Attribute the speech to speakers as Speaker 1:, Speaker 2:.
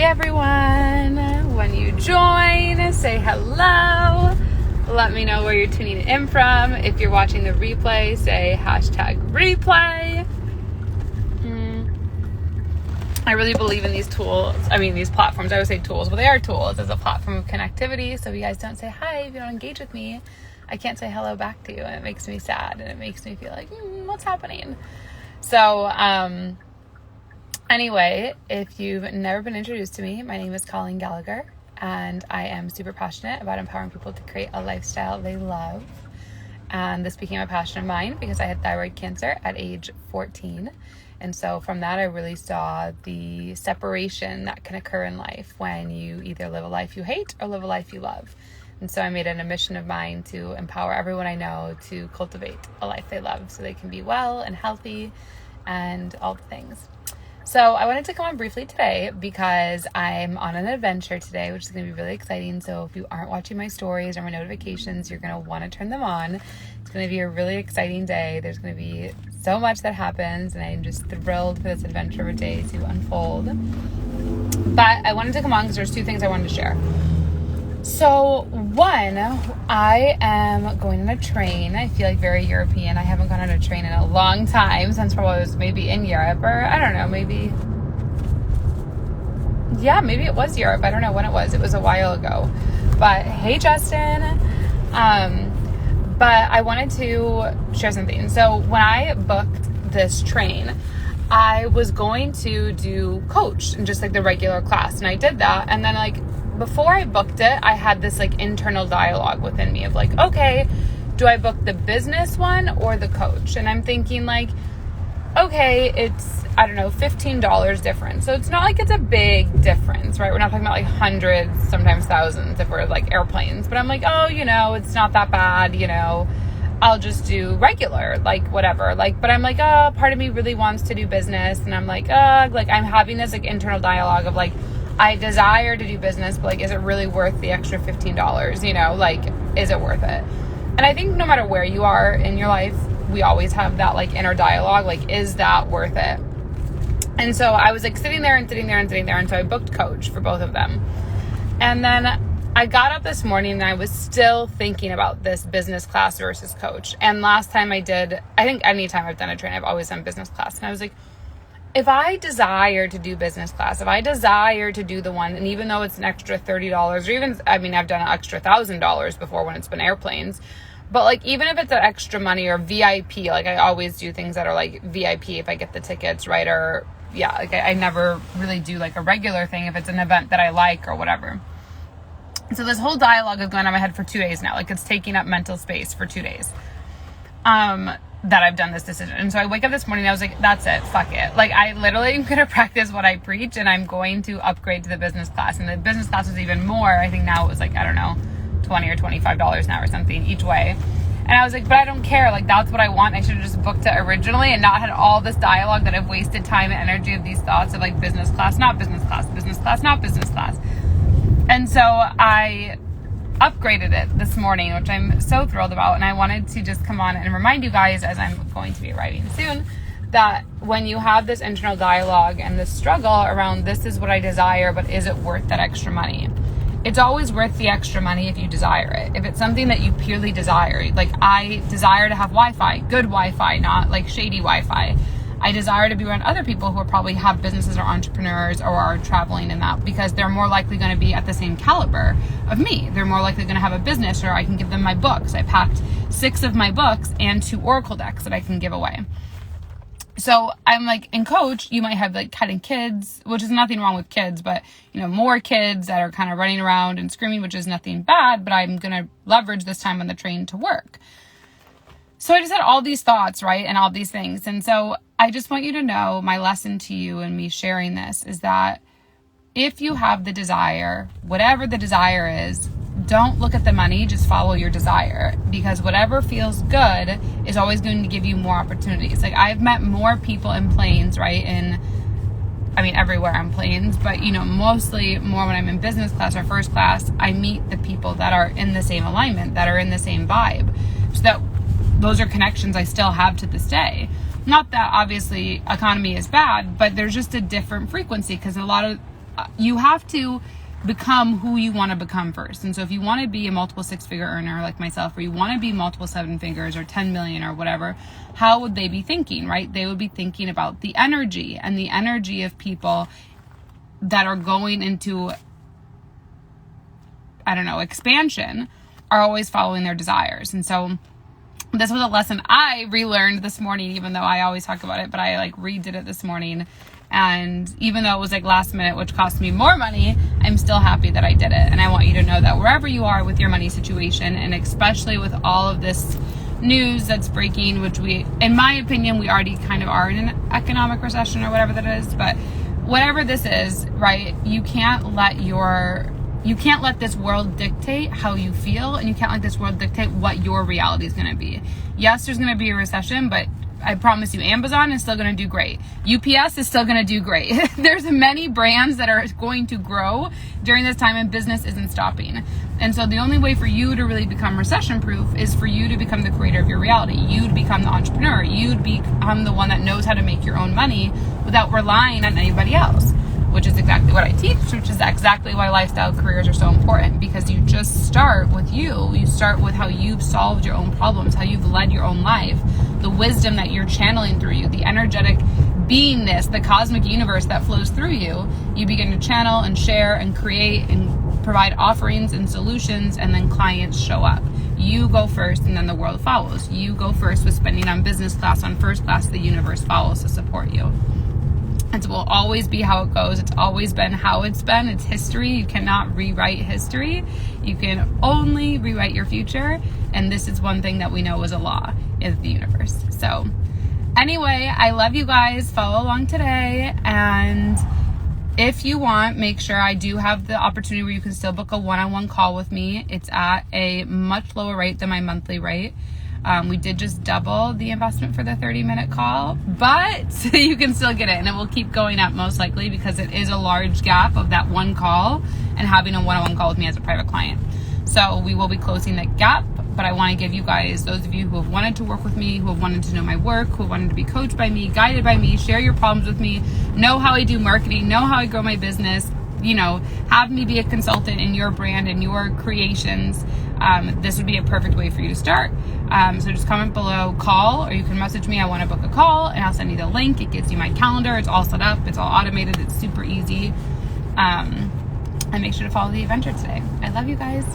Speaker 1: everyone. When you join, say hello. Let me know where you're tuning in from. If you're watching the replay, say #replay. I really believe in these tools. These platforms. I would say tools, but they are tools as a platform of connectivity. So if you guys don't say hi, if you don't engage with me, I can't say hello back to you. And it makes me sad. And it makes me feel like, what's happening? So, anyway, if you've never been introduced to me, my name is Colleen Gallagher. And I am super passionate about empowering people to create a lifestyle they love. And this became a passion of mine because I had thyroid cancer at age 14. And so from that, I really saw the separation that can occur in life when you either live a life you hate or live a life you love. And so I made it a mission of mine to empower everyone I know to cultivate a life they love so they can be well and healthy and all the things. So I wanted to come on briefly today because I'm on an adventure today, which is going to be really exciting. So if you aren't watching my stories or my notifications, you're going to want to turn them on. It's going to be a really exciting day. There's going to be so much that happens, and I'm just thrilled for this adventure of a day to unfold. But I wanted to come on because there's two things I wanted to share. So one, I am going on a train. I feel like very European. I haven't gone on a train in a long time, since probably I was maybe in Europe, or I don't know, maybe it was Europe. I don't know when it was. It was a while ago. But hey, Justin. But I wanted to share something. So when I booked this train, I was going to do coach and just like the regular class. And I did that. And then before I booked it, I had this internal dialogue within me of okay, do I book the business one or the coach? And I'm thinking okay, it's, I don't know, $15 difference. So it's not like it's a big difference, right? We're not talking about hundreds, sometimes thousands if we're airplanes. But I'm it's not that bad, I'll just do regular, whatever. But I'm part of me really wants to do business. And I'm I'm having this internal dialogue of I desire to do business, but is it really worth the extra $15? Is it worth it? And I think no matter where you are in your life, we always have that inner dialogue, is that worth it? And so I was sitting there. And so I booked coach for both of them. And then I got up this morning and I was still thinking about this business class versus coach. And last time I think anytime I've done a train, I've always done business class. And I was if I desire to do business class, if I desire to do the one, and even though it's an extra $30, or even, I've done an extra $1,000 before when it's been airplanes, but even if it's an extra money or VIP, I always do things that are VIP if I get the tickets, right? Or I never really do a regular thing if it's an event that I like or whatever. So this whole dialogue is going on in my head for 2 days now. It's taking up mental space for 2 days. That I've done this decision. And so I wake up this morning and I was that's it, fuck it. I literally am going to practice what I preach, and I'm going to upgrade to the business class. And the business class was even more. I think now it was I don't know, $20 or $25 now or something each way. And I was but I don't care. That's what I want. I should have just booked it originally and not had all this dialogue that I've wasted time and energy of these thoughts of business class, not business class, business class, not business class. And so I upgraded it this morning, which I'm so thrilled about. And I wanted to just come on and remind you guys, as I'm going to be arriving soon, that when you have this internal dialogue and this struggle around this is what I desire, but is it worth that extra money? It's always worth the extra money if you desire it. If it's something that you purely desire, I desire to have Wi-Fi, good Wi-Fi, not shady Wi-Fi. I desire to be around other people who probably have businesses or entrepreneurs or are traveling in that, because they're more likely going to be at the same caliber of me. They're more likely going to have a business, or I can give them my books. I packed 6 of my books and 2 Oracle decks that I can give away. So I'm in coach, you might have kind of kids, which is nothing wrong with kids, but more kids that are kind of running around and screaming, which is nothing bad, but I'm going to leverage this time on the train to work. So I just had all these thoughts, right? And all these things. And so I just want you to know, my lesson to you and me sharing this is that if you have the desire, whatever the desire is, don't look at the money, just follow your desire, because whatever feels good is always going to give you more opportunities. I've met more people in planes, right? Everywhere on planes, but mostly more when I'm in business class or first class, I meet the people that are in the same alignment, that are in the same vibe. So that those are connections I still have to this day. Not that obviously economy is bad, but there's just a different frequency, because a lot of you have to become who you want to become first. And so if you want to be a multiple 6-figure earner like myself, or you want to be multiple 7 figures or 10 million or whatever, how would they be thinking, right? They would be thinking about the energy, and the energy of people that are going into, I don't know, expansion are always following their desires. And so this was a lesson I relearned this morning, even though I always talk about it, but I like redid it this morning. And even though it was like last minute, which cost me more money, I'm still happy that I did it. And I want you to know that wherever you are with your money situation, and especially with all of this news that's breaking, which we, in my opinion, we already kind of are in an economic recession or whatever that is, but whatever this is, right, you can't let this world dictate how you feel, and you can't let this world dictate what your reality is going to be. Yes, there's going to be a recession, but I promise you, Amazon is still going to do great. UPS is still going to do great. There's many brands that are going to grow during this time, and business isn't stopping. And so the only way for you to really become recession proof is for you to become the creator of your reality. You to become the entrepreneur. You to become the one that knows how to make your own money without relying on anybody else, which is exactly what I teach, which is exactly why lifestyle careers are so important, because you just start with you. You start with how you've solved your own problems, how you've led your own life, the wisdom that you're channeling through you, the energetic beingness, the cosmic universe that flows through you. You begin to channel and share and create and provide offerings and solutions, and then clients show up. You go first, and then the world follows. You go first with spending on business class, on first class, the universe follows to support you. It will always be how it goes. It's always been how it's been. It's history. You cannot rewrite history. You can only rewrite your future. And this is one thing that we know is a law, is the universe. So anyway, I love you guys. Follow along today. And if you want, make sure I do have the opportunity where you can still book a one-on-one call with me. It's at a much lower rate than my monthly rate. We did just double the investment for the 30-minute call, but you can still get it, and it will keep going up most likely, because it is a large gap of that one call and having a one-on-one call with me as a private client. So we will be closing that gap, but I want to give you guys, those of you who have wanted to work with me, who have wanted to know my work, who have wanted to be coached by me, guided by me, share your problems with me, know how I do marketing, know how I grow my business, have me be a consultant in your brand and your creations. This would be a perfect way for you to start. So just comment below, call, or you can message me, I want to book a call, and I'll send you the link. It gives you my calendar. It's all set up. It's all automated. It's super easy. And make sure to follow the adventure today. I love you guys.